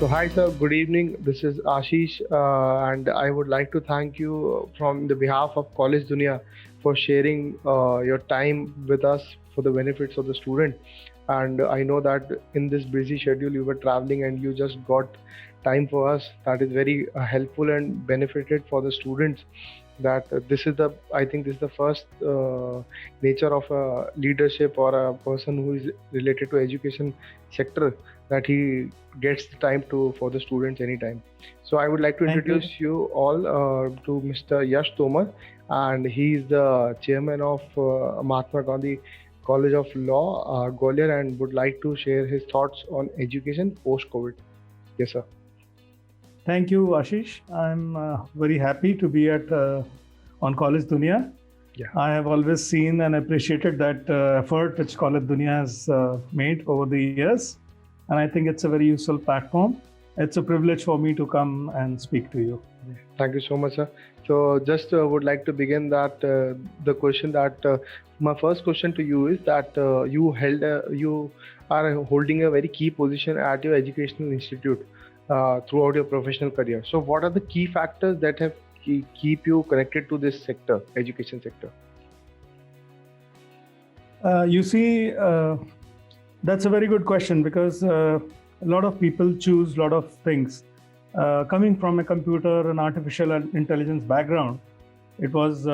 So, hi sir, good evening. This is Ashish, and I would like to thank you from the behalf of Collegedunia for sharing your time with us for the benefits of the student. And I know that in this busy schedule you were traveling and you just got time for us. That is very helpful and benefited for the students. That this is the I think this is the first nature of a leadership or a person who is related to education sector, that he gets the time to for the students anytime. So I would like to Thank you. introduce you all to Mr. Yash Tomar, and he is the chairman of Mahatma Gandhi College of Law, Gwalior, and would like to share his thoughts on education post COVID. Yes, sir. Thank you, Ashish. I'm very happy to be at on Collegedunia. Yeah. I have always seen and appreciated that effort which Collegedunia has made over the years, and I think it's a very useful platform. It's a privilege for me to come and speak to you. Thank you so much, sir. So, just would like to begin that the question that my first question to you is that you are holding a very key position at your educational institute throughout your professional career. So, what are the key factors that have keep you connected to this sector, education sector? You see, that's a very good question because a lot of people choose a lot of things. Coming from a computer and artificial intelligence background, it was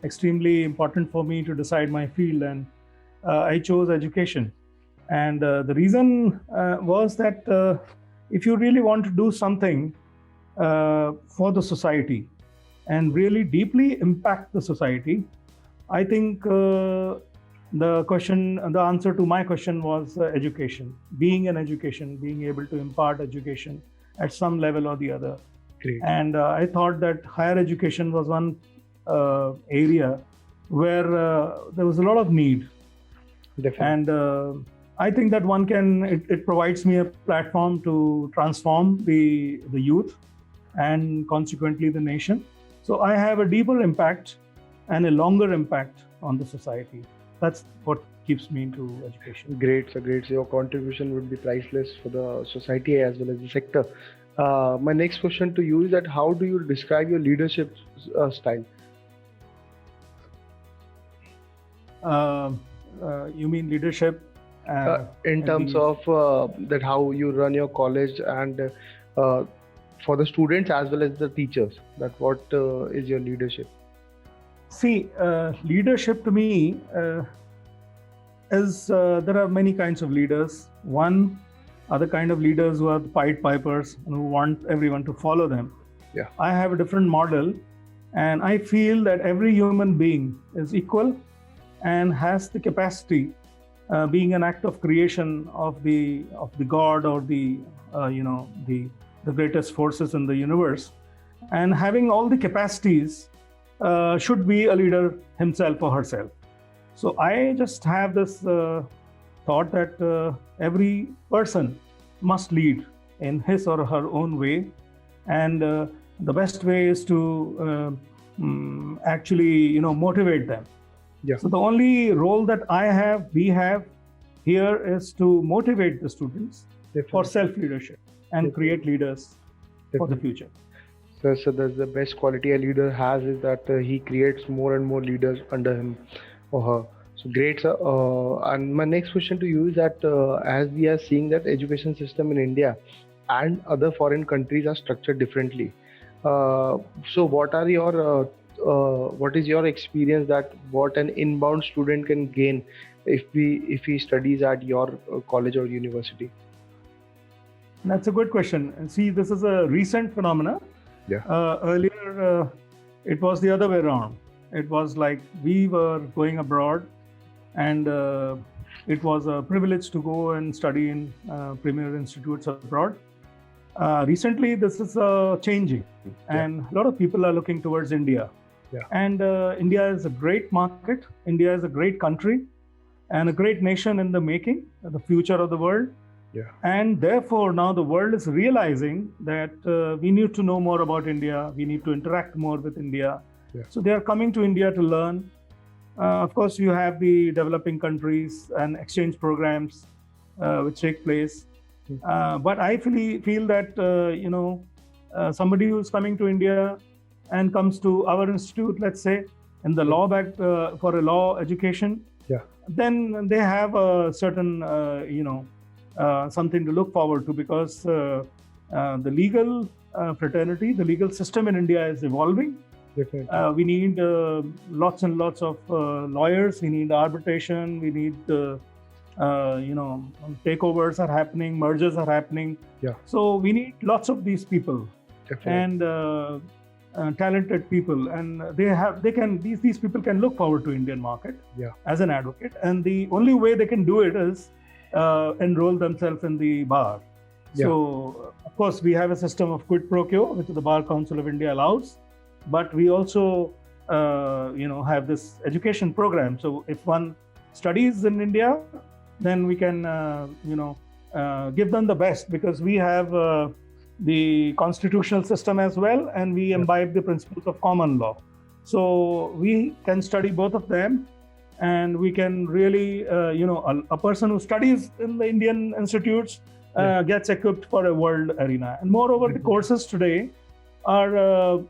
extremely important for me to decide my field, and I chose education. And the reason was that if you really want to do something for the society and really deeply impact the society, I think the answer to my question was education. Being an education, being able to impart education at some level or the other. Great. And I thought that higher education was one area where there was a lot of need. Definitely. And I think that it provides me a platform to transform the youth and consequently the nation. So I have a deeper impact and a longer impact on the society. That's what keeps me into education. Great, sir. Great. So your contribution would be priceless for the society as well as the sector. My next question to you is that how do you describe your leadership style? You mean leadership? In terms of that how you run your college and for the students as well as the teachers, that what is your leadership? See, leadership to me is there are many kinds of leaders. One are the kind of leaders who are the Pied Pipers and who want everyone to follow them. Yeah. I have a different model, and I feel that every human being is equal and has the capacity, being an act of creation of the God or the greatest forces in the universe, and having all the capacities, should be a leader himself or herself. So I just have this thought that every person must lead in his or her own way, and the best way is to actually motivate them. Yeah. So the only role that we have here is to motivate the students for self-leadership and create leaders for the future. So that's the best quality a leader has, is that he creates more and more leaders under him or her. So great, sir. And my next question to you is that as we are seeing that education system in India and other foreign countries are structured differently. So what is your experience that what an inbound student can gain if he studies at your college or university? That's a good question. And see, this is a recent phenomena. Yeah. Earlier, it was the other way around. It was like we were going abroad, and it was a privilege to go and study in premier institutes abroad. Recently, this is changing, and a lot of people are looking towards India. Yeah. And India is a great market. India is a great country and a great nation in the making, the future of the world. Yeah. And therefore, now the world is realizing that we need to know more about India. We need to interact more with India. Yeah. So they are coming to India to learn. Of course, you have the developing countries and exchange programs which take place. But I feel that somebody who's coming to India and comes to our institute, let's say, in the law for a law education, Yeah. then they have a certain something to look forward to, because the legal fraternity, the legal system in India is evolving. Definitely. We need lots and lots of lawyers. We need arbitration. We need takeovers are happening, mergers are happening. Yeah. So we need lots of these people. Definitely. And talented people, and these people can look forward to Indian market. Yeah. As an advocate, and the only way they can do it is enroll themselves in the bar. Yeah. So of course we have a system of quid pro quo, which the Bar Council of India allows, but we also have this education program. So if one studies in India, then we can give them the best, because we have the constitutional system as well, and we imbibe the principles of common law. So we can study both of them, and we can really, a person who studies in the Indian institutes gets equipped for a world arena. And moreover, the courses today are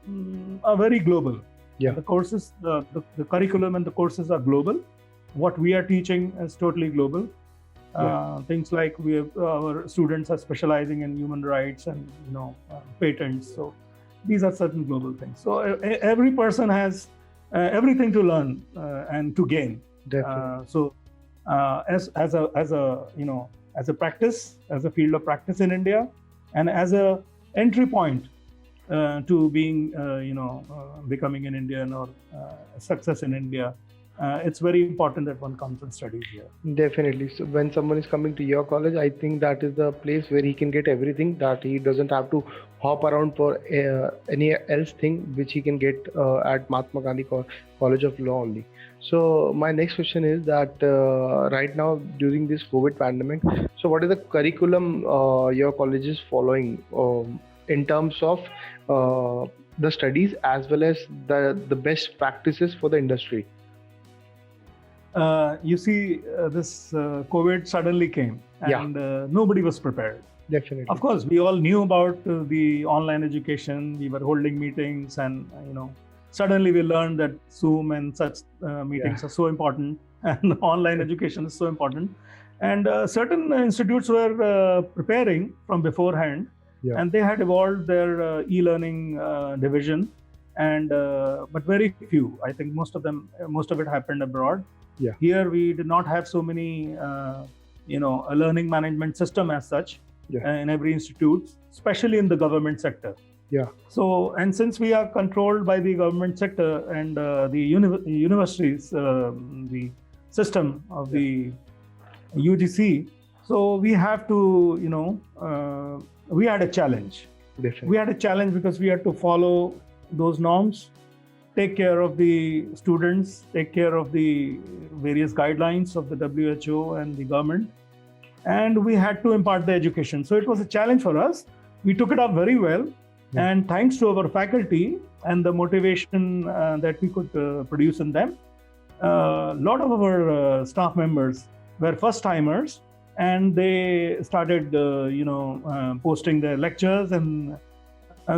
very global. Yeah. The courses, the curriculum and the courses are global. What we are teaching is totally global. Things like our students are specializing in human rights and patents. So these are certain global things. So every person has everything to learn and to gain. Definitely. So as a practice, as a field of practice in India, and as a entry point to being becoming an Indian or success in India, it's very important that one comes and studies here. Definitely. So when someone is coming to your college, I think that is the place where he can get everything, that he doesn't have to hop around for any else thing which he can get at Mahatma Gandhi College of Law only. So my next question is that right now during this COVID pandemic, so what is the curriculum your college is following in terms of the studies as well as the best practices for the industry? You see, this COVID suddenly came, and nobody was prepared. Definitely. Of course, we all knew about the online education. We were holding meetings, and suddenly we learned that Zoom and such meetings are so important, and online education is so important. And certain institutes were preparing from beforehand, and they had evolved their e-learning division, and but very few. I think most of it happened abroad. Yeah. Here we did not have so many, a learning management system as such in every institute, especially in the government sector. Yeah. So, and since we are controlled by the government sector and the universities, the system of the UGC, so we have to, we had a challenge. Definitely. We had a challenge because we had to follow those norms, take care of the students, take care of the various guidelines of the WHO and the government, and we had to impart the education. So it was a challenge for us. We took it up very well, and thanks to our faculty and the motivation that we could produce in them, a lot of our staff members were first-timers, and they started, posting their lectures. And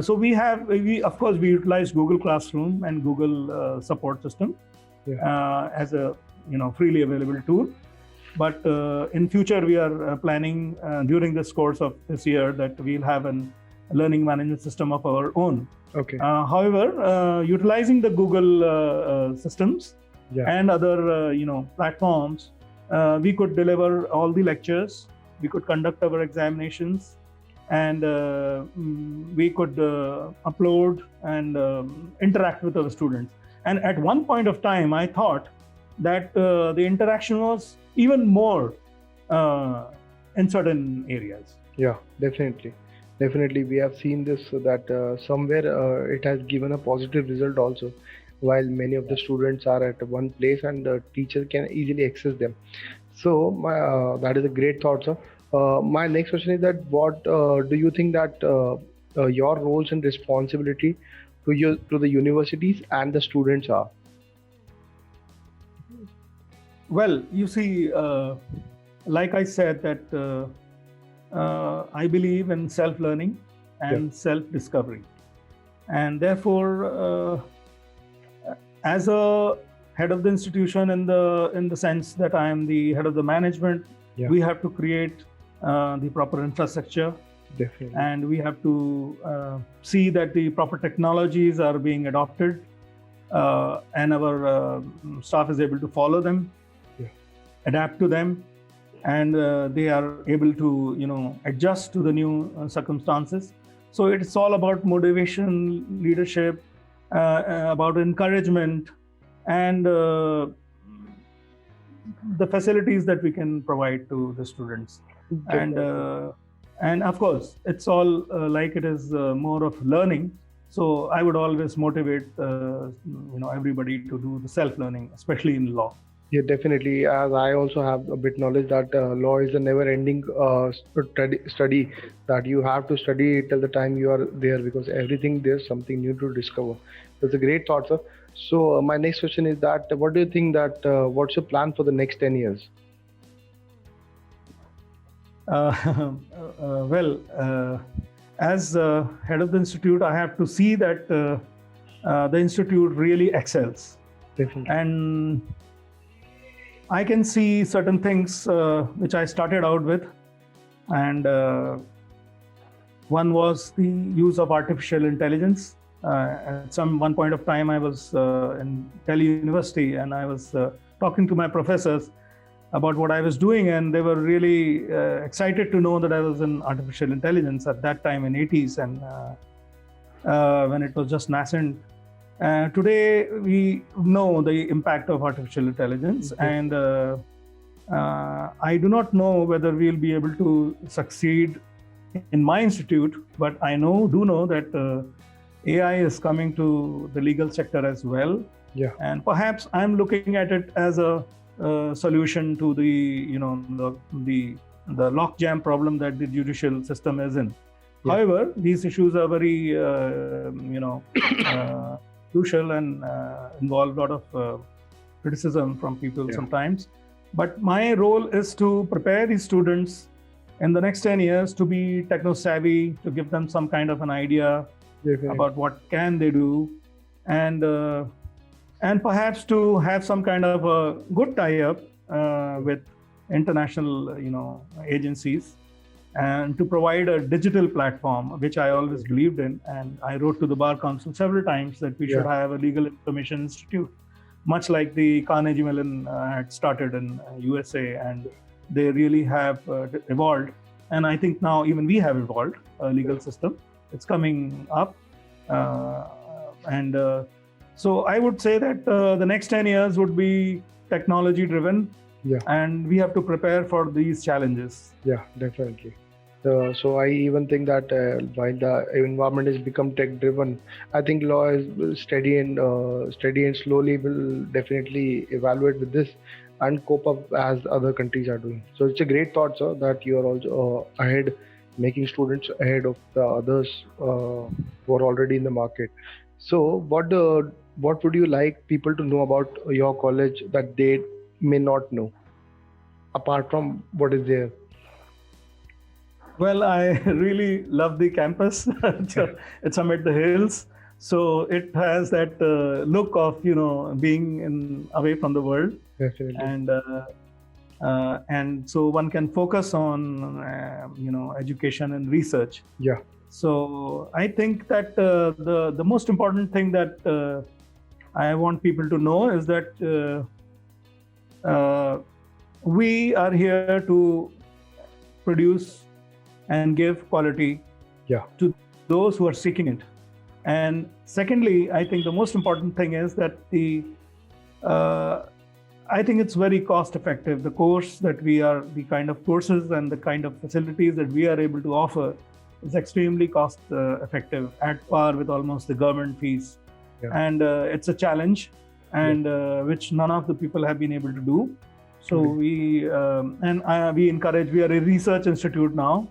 so we of course we utilize Google Classroom and Google support system as a freely available tool. But in future we are planning during this course of this year that we'll have a learning management system of our own. Okay. However, utilizing the Google systems and other platforms, we could deliver all the lectures, we could conduct our examinations, and we could upload and interact with our students. And at one point of time, I thought that the interaction was even more in certain areas. Yeah, definitely. We have seen this, that somewhere it has given a positive result also, while many of the students are at one place and the teacher can easily access them. So that is a great thought, sir. My next question is that what do you think that your roles and responsibility to the universities and the students are? Well, you see, like I said, that I believe in self-learning and self-discovery, and therefore, as a head of the institution, in the sense that I am the head of the management, we have to create the proper infrastructure. Definitely. And we have to see that the proper technologies are being adopted, and our staff is able to follow them, adapt to them, and they are able to adjust to the new circumstances. So it's all about motivation, leadership, about encouragement, and the facilities that we can provide to the students. And of course, it's all like it is more of learning. So I would always motivate everybody to do the self-learning, especially in law. Yeah, definitely. As I also have a bit knowledge that law is a never-ending study, that you have to study till the time you are there, because everything there's something new to discover. That's a great thought, sir. So my next question is that what do you think that what's your plan for the next 10 years? As head of the institute, I have to see that the institute really excels. Definitely. And I can see certain things which I started out with, and one was the use of artificial intelligence. At one point of time, I was in Delhi University, and I was talking to my professors about what I was doing, and they were really excited to know that I was in artificial intelligence at that time in 80s, and when it was just nascent. Today, we know the impact of artificial intelligence, and I do not know whether we'll be able to succeed in my institute, but I do know that AI is coming to the legal sector as well. Yeah. And perhaps I'm looking at it as a solution to the lockjam problem that the judicial system is in. Yeah. However, these issues are very crucial and involve a lot of criticism from people sometimes. But my role is to prepare these students in the next 10 years to be techno-savvy, to give them some kind of an idea about what can they do, and perhaps to have some kind of a good tie-up with international agencies, and to provide a digital platform, which I always believed in. And I wrote to the Bar Council several times that we should have a legal information institute, much like the Carnegie Mellon had started in USA, and they really have evolved. And I think now even we have evolved a legal system. It's coming up. So I would say that the next 10 years would be technology driven. Yeah. And we have to prepare for these challenges. Yeah, definitely. So I even think that while the environment has become tech driven, I think law is steady and slowly will definitely evaluate with this and cope up as other countries are doing. So it's a great thought, sir, that you are also ahead, making students ahead of the others who are already in the market. So what would you like people to know about your college that they may not know, apart from what is there? Well, I really love the campus. It's amid the hills, so it has that look of being away from the world. Definitely. And so one can focus on education and research. Yeah. So I think that the most important thing that I want people to know is that we are here to produce and give quality to those who are seeking it. And secondly, I think the most important thing is that I think it's very cost effective. The course that the kind of courses and the kind of facilities that we are able to offer is extremely cost effective, at par with almost the government fees. Yeah. And it's a challenge, and which none of the people have been able to do. So we encourage. We are a research institute now,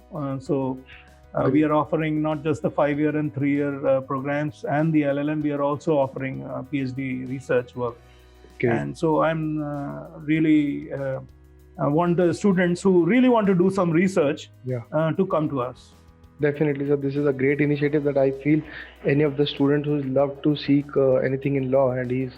we are offering not just the 5-year and 3-year programs and the LLM. We are also offering PhD research work. Okay. And so I'm really want the students who really want to do some research to come to us. Definitely, so this is a great initiative that I feel any of the students who love to seek anything in law and he's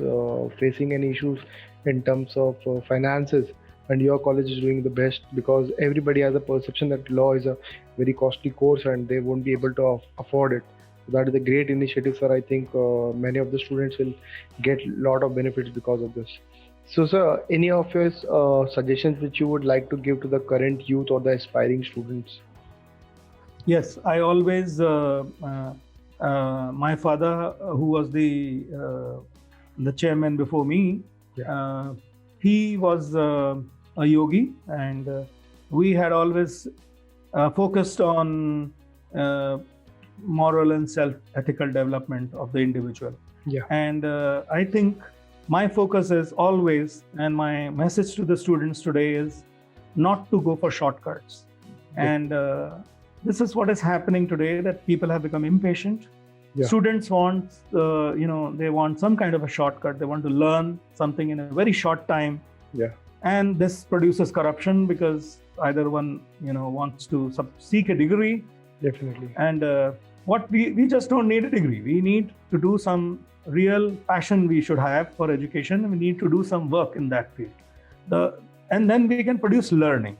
facing any issues in terms of finances, and your college is doing the best, because everybody has a perception that law is a very costly course and they won't be able to afford it. So that is a great initiative, sir. I think many of the students will get a lot of benefits because of this. So, sir, any of your suggestions which you would like to give to the current youth or the aspiring students? Yes, I always, my father, who was the chairman before me, he was a yogi, and we had always focused on moral and self-ethical development of the individual. And I think my focus is always, and my message to the students today is not to go for shortcuts. And this is what is happening today, that people have become impatient. Students want, they want some kind of a shortcut. They want to learn something in a very short time. And this produces corruption, because either one, wants to seek a degree. Definitely. And what we just don't need a degree. We need to do some real passion we should have for education. We need to do some work in that field. And then we can produce learning.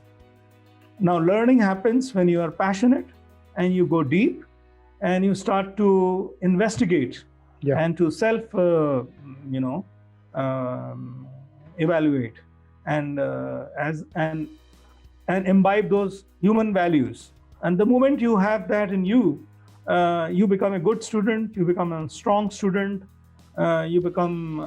Now, learning happens when you are passionate and you go deep and you start to investigate and to evaluate and imbibe those human values. And the moment you have that in you, you become a good student, you become a strong student, you become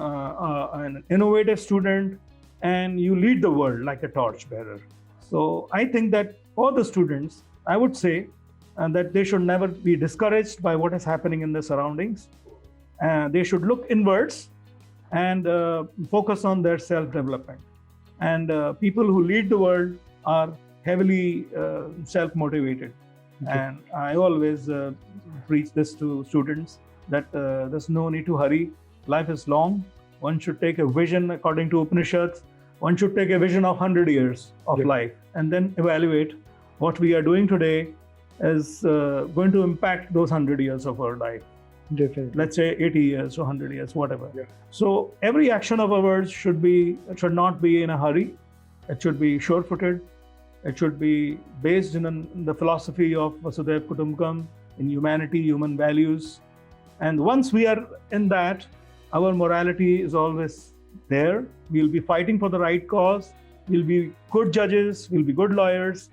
an innovative student, and you lead the world like a torchbearer. So I think that for the students, I would say that they should never be discouraged by what is happening in the surroundings. They should look inwards and focus on their self-development. And people who lead the world are heavily self-motivated. And I always preach this to students, that there's no need to hurry. Life is long. One should take a vision according to Upanishads. One should take a vision of 100 years of life, and then evaluate what we are doing today is going to impact those 100 years of our life. Definitely. Let's say 80 years or 100 years, whatever. So every action of ours should not be in a hurry. It should be sure-footed. It should be based in the philosophy of Vasudhaiva Kutumbakam, in humanity, human values. And once we are in that, our morality is always there. We'll be fighting for the right cause. We'll be good judges. We'll be good lawyers.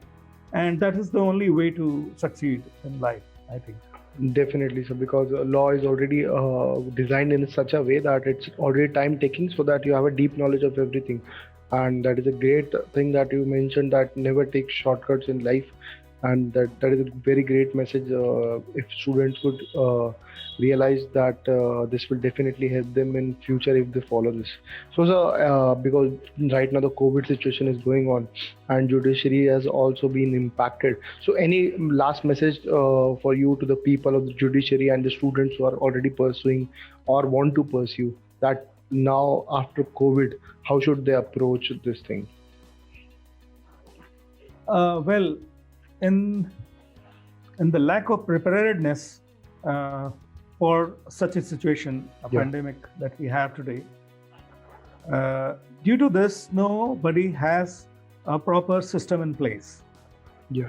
And that is the only way to succeed in life, I think. Definitely, so because law is already designed in such a way that it's already time taking, so that you have a deep knowledge of everything. And that is a great thing that you mentioned, that never take shortcuts in life. And that is a very great message. If students would realize that, this will definitely help them in future if they follow this. So, sir, because right now the COVID situation is going on and judiciary has also been impacted. So any last message for you to the people of the judiciary and the students who are already pursuing or want to pursue, that now after COVID, how should they approach this thing? Well, in the lack of preparedness for such a situation, a pandemic that we have today, due to this, nobody has a proper system in place.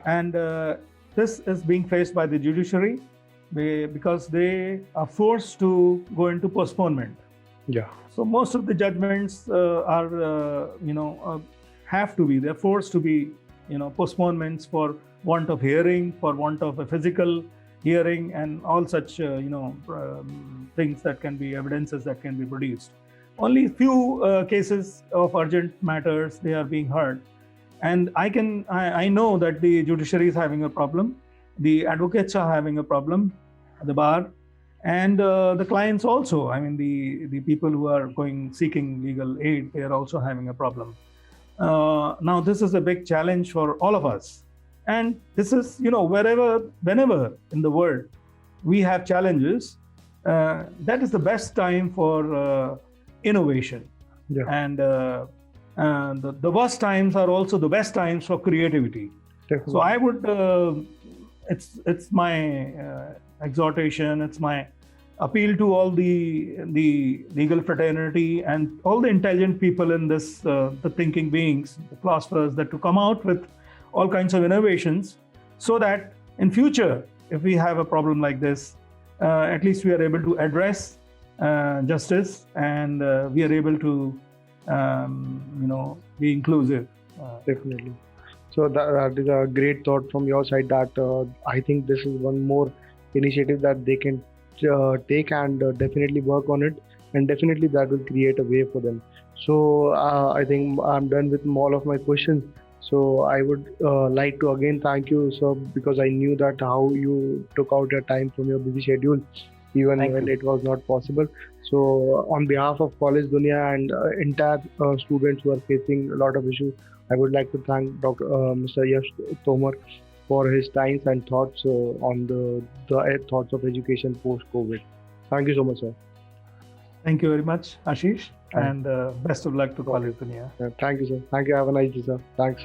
And this is being faced by the judiciary because they are forced to go into postponement. So most of the judgments they're forced to be, postponements for want of hearing, for want of a physical hearing, and all such, things that can be evidences that can be produced. Only few cases of urgent matters, they are being heard. And I know that the judiciary is having a problem, the advocates are having a problem, the bar, and the clients also. I mean, the people who are seeking legal aid, they are also having a problem. Now, this is a big challenge for all of us. And this is, whenever in the world we have challenges, that is the best time for innovation. And the worst times are also the best times for creativity. Definitely. So I would, it's my exhortation, it's my appeal to all the legal fraternity and all the intelligent people in this, the thinking beings, the philosophers, that to come out with all kinds of innovations, so that in future, if we have a problem like this, at least we are able to address justice, and we are able to, be inclusive. Definitely. So that is a great thought from your side. That I think this is one more initiative that they can take, and definitely work on it, and definitely that will create a way for them. So I think I'm done with all of my questions. So I would like to again thank you, sir, because I knew that how you took out your time from your busy schedule, even Thank when you. it was not possible. So on behalf of College Dunia and entire students who are facing a lot of issues, I would like to thank Mr. Yash Tomar for his times and thoughts on the thoughts of education post COVID. Thank you so much, sir. Thank you very much, Ashish, Thank and best of luck to Collegedunia. Thank you, sir. Thank you. Have a nice day, sir. Thanks.